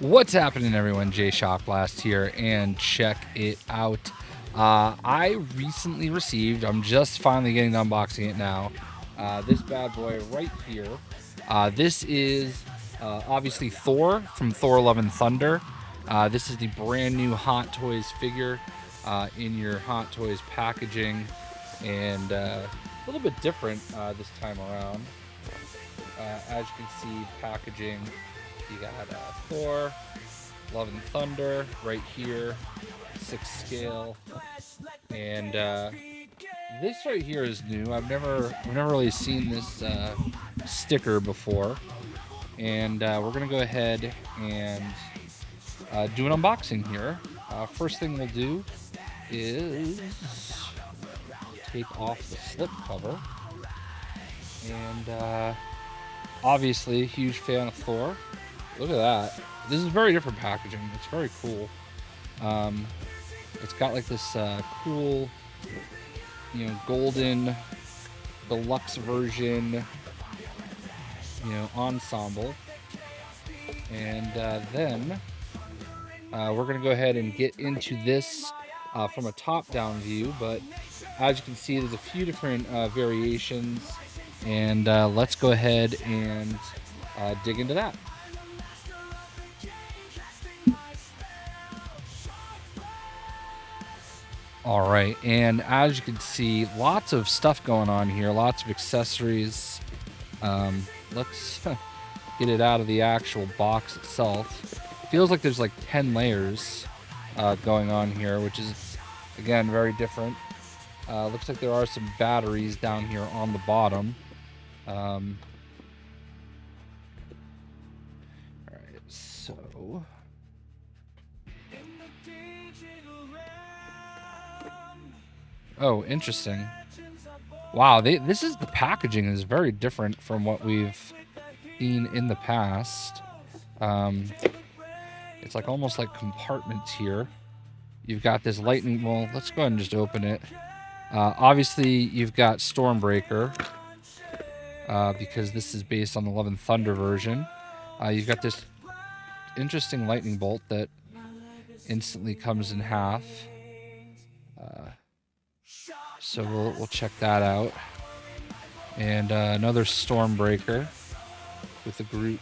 What's happening, everyone? JayShockblast here, and check it out. I recently received, I'm just finally getting to unboxing it now, this bad boy right here. This is obviously Thor from Thor Love and Thunder. This is the brand new Hot Toys figure in your Hot Toys packaging, and a little bit different this time around. As you can see, packaging. You got Thor, Love and Thunder right here, 6 scale, and this right here is new. I've never really seen this sticker before, and we're gonna go ahead and do an unboxing here. First thing we'll do is take off the slip cover, and obviously, huge fan of Thor. Look at that. This is very different packaging. It's very cool. It's got like this cool, golden deluxe version, ensemble. And then we're going to go ahead and get into this from a top-down view. But as you can see, there's a few different variations. And let's go ahead and dig into that. All right, and as you can see, lots of stuff going on here, lots of accessories. Let's get it out of the actual box itself. Feels like there's like 10 layers going on here, which is, again, very different. Looks like there are some batteries down here on the bottom. All right, so... Oh, interesting. Wow, this is the packaging is very different from what we've seen in the past. It's like almost like compartments here. You've got this lightning. Well, let's go ahead and just open it. Obviously, you've got Stormbreaker because this is based on the Love and Thunder version. You've got this interesting lightning bolt that instantly comes in half. So we'll check that out. And another Stormbreaker with the Groot,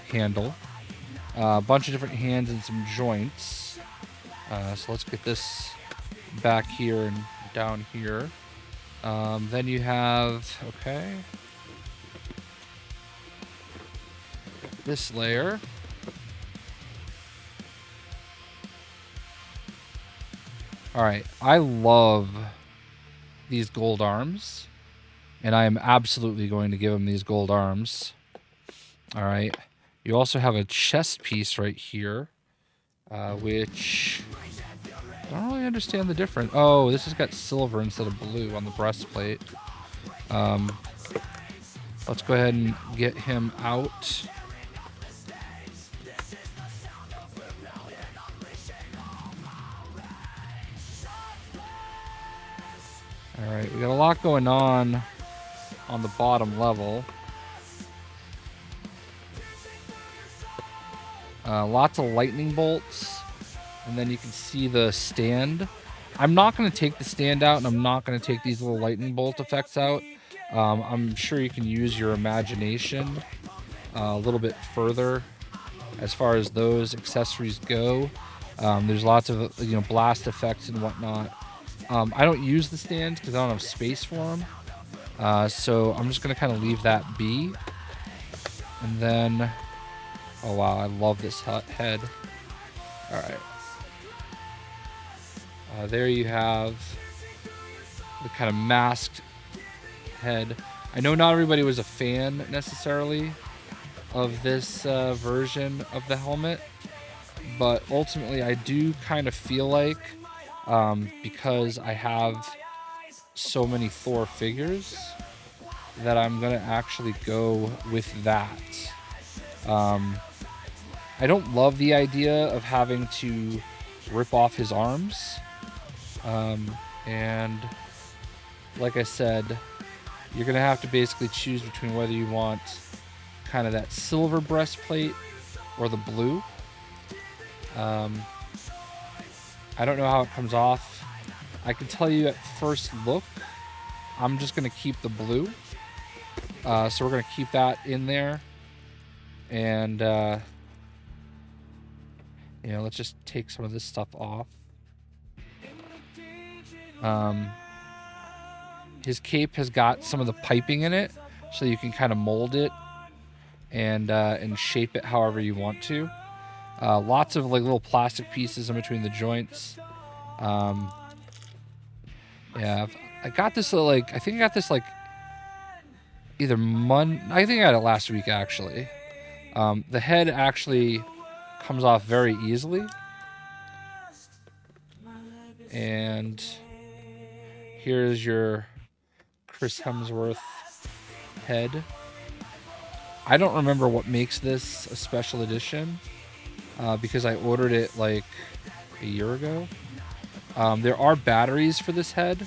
handle. A bunch of different hands and some joints. So let's get this back here and down here. Then you have, this layer. All right, I love these gold arms, and I am absolutely going to give him these gold arms. All right, you also have a chest piece right here, which I don't really understand the difference. Oh, this has got silver instead of blue on the breastplate. Let's go ahead and get him out. All right, we got a lot going on the bottom level. Lots of lightning bolts, and then you can see the stand. I'm not going to take the stand out, and I'm not going to take these little lightning bolt effects out. I'm sure you can use your imagination a little bit further as far as those accessories go. There's lots of blast effects and whatnot. I don't use the stands because I don't have space for them. So I'm just going to kind of leave that be. And then, oh wow, I love this head. All right. There you have the kind of masked head. I know not everybody was a fan necessarily of this version of the helmet, but ultimately I do kind of feel like because I have so many Thor figures that I'm going to actually go with that. I don't love the idea of having to rip off his arms. And like I said, you're going to have to basically choose between whether you want kind of that silver breastplate or the blue. I don't know how it comes off. I can tell you at first look, I'm just going to keep the blue. So we're going to keep that in there. And, you know, let's just take some of this stuff off. His cape has got some of the piping in it, so you can kind of mold it and shape it however you want to. Lots of like little plastic pieces in between the joints. Yeah, I got this like, I think I got this like either I think I got it last week actually. The head actually comes off very easily. And here's your Chris Hemsworth head. I don't remember what makes this a special edition because I ordered it like a year ago. There are batteries for this head,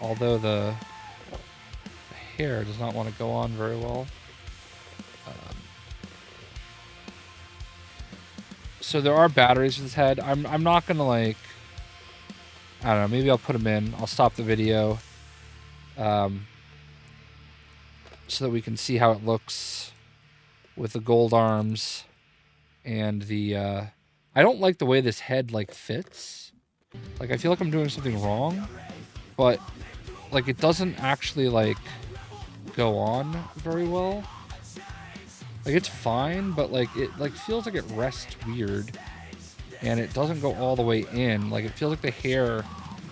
although the hair does not want to go on very well. So there are batteries for this head. I'm not gonna like, I don't know, maybe I'll put them in. I'll stop the video so that we can see how it looks with the gold arms and the I don't like the way this head like fits. Like I feel like I'm doing something wrong, but like it doesn't actually like go on very well. Like it's fine, but like it like feels like it rests weird and it doesn't go all the way in. Like it feels like the hair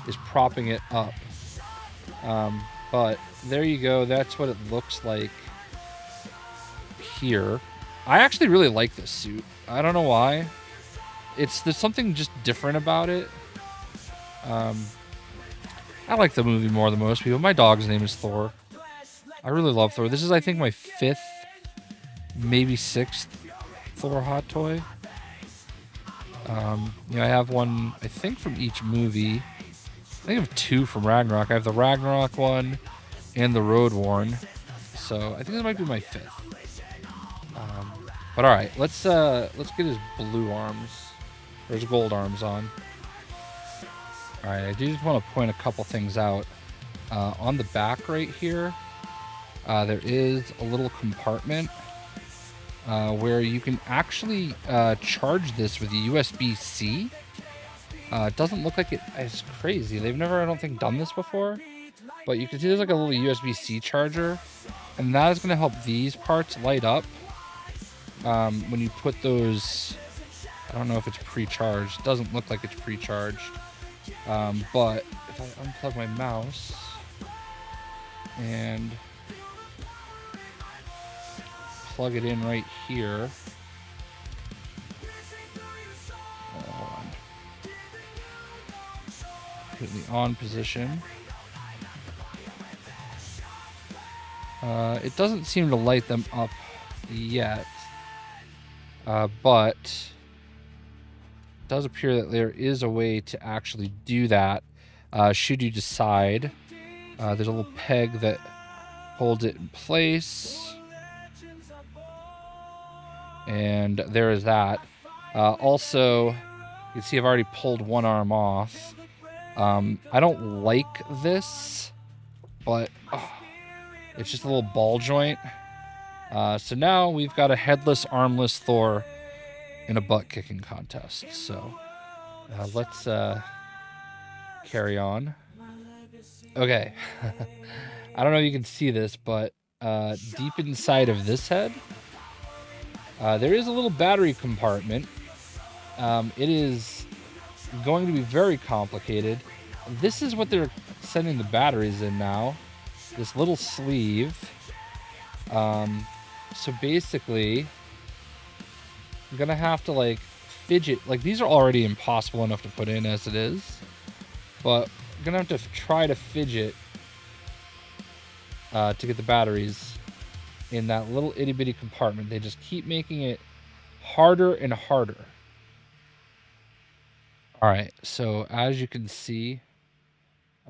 is propping it up. But there you go. That's what it looks like here. I actually really like this suit. I don't know why. There's something just different about it. I like the movie more than most people. My dog's name is Thor. I really love Thor. This is, I think, my 5th, maybe 6th Thor hot toy. You know, I have one, I think, from each movie. I think I have 2 from Ragnarok. I have the Ragnarok one and the Road Worn. So I think this might be my 5th. But all right, let's get his blue arms, or his gold arms on. All right, I do just want to point a couple things out. On the back right here, there is a little compartment where you can actually charge this with a USB-C. It doesn't look like it's crazy. They've never, I don't think, done this before. But you can see there's like a little USB-C charger. And that is going to help these parts light up. When you put those, I don't know if it's pre-charged. It doesn't look like it's pre-charged. But if I unplug my mouse and plug it in right here. Hold on. Put it in the on position. It doesn't seem to light them up yet. But it does appear that there is a way to actually do that should you decide. There's a little peg that holds it in place. And there is that. Also, you can see I've already pulled one arm off. I don't like this, but it's just a little ball joint. So now we've got a headless, armless Thor in a butt-kicking contest. So let's carry on. Okay. I don't know if you can see this, but deep inside of this head, there is a little battery compartment. It is going to be very complicated. This is what they're sending the batteries in now. This little sleeve. So basically, I'm gonna have to like fidget. Like these are already impossible enough to put in as it is, but I'm gonna have to try to fidget to get the batteries in that little itty bitty compartment. They just keep making it harder and harder. All right, so as you can see,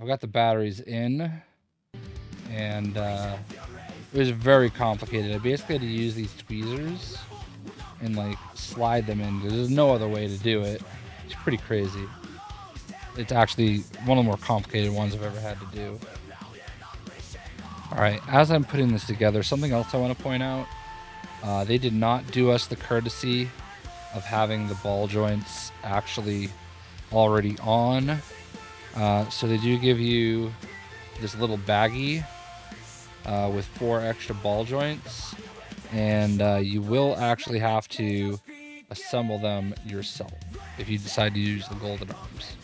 I've got the batteries in, and It was very complicated. I basically had to use these tweezers and like slide them in. There's no other way to do it. It's pretty crazy. It's actually one of the more complicated ones I've ever had to do. All right, as I'm putting this together, something else I want to point out. They did not do us the courtesy of having the ball joints actually already on. So they do give you this little baggie with 4 extra ball joints, and you will actually have to assemble them yourself if you decide to use the golden arms.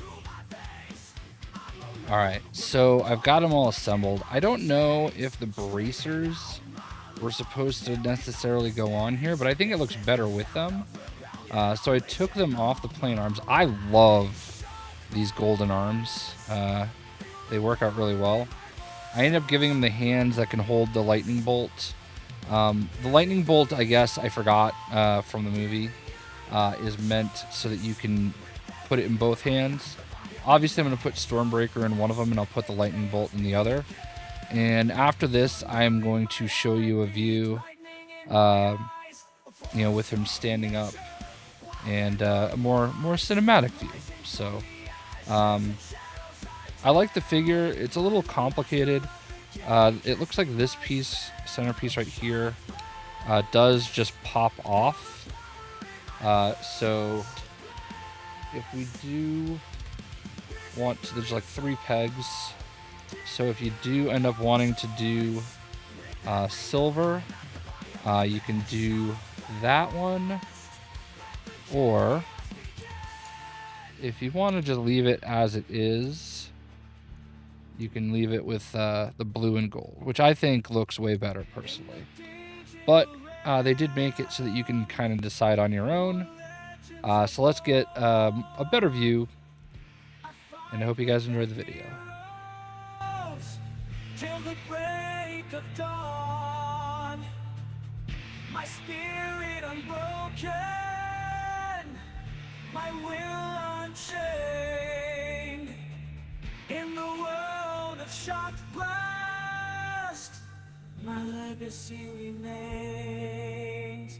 All right, so I've got them all assembled. I don't know if the bracers were supposed to necessarily go on here, but I think it looks better with them. So I took them off the plain arms. I love these golden arms. They work out really well. I ended up giving them the hands that can hold the lightning bolt. The lightning bolt, I guess I forgot from the movie, is meant so that you can put it in both hands. Obviously, I'm going to put Stormbreaker in one of them, and I'll put the lightning bolt in the other. And after this, I'm going to show you a view, with him standing up, and a more cinematic view. So, I like the figure. It's a little complicated. It looks like this centerpiece right here, does just pop off. So if we do want to, there's like 3 pegs. So if you do end up wanting to do silver, you can do that one. Or if you want to just leave it as it is, you can leave it with the blue and gold, which I think looks way better personally. But they did make it so that you can kind of decide on your own. So let's get a better view, and I hope you guys enjoyed the video. Till the break of dawn, my spirit unbroken, my will unchained, in the world of JayShockblast, my legacy remains.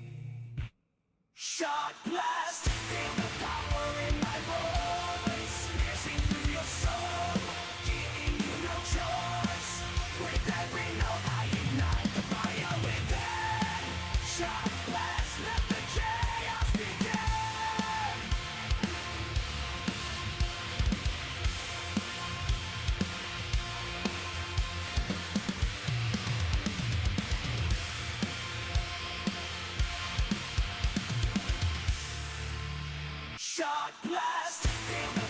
JayShockblast, feel the power in my voice, piercing through your soul, giving you no choice. With every note I ignite the fire within. JayShockblast, let the chaos begin. JayShockblast, feel the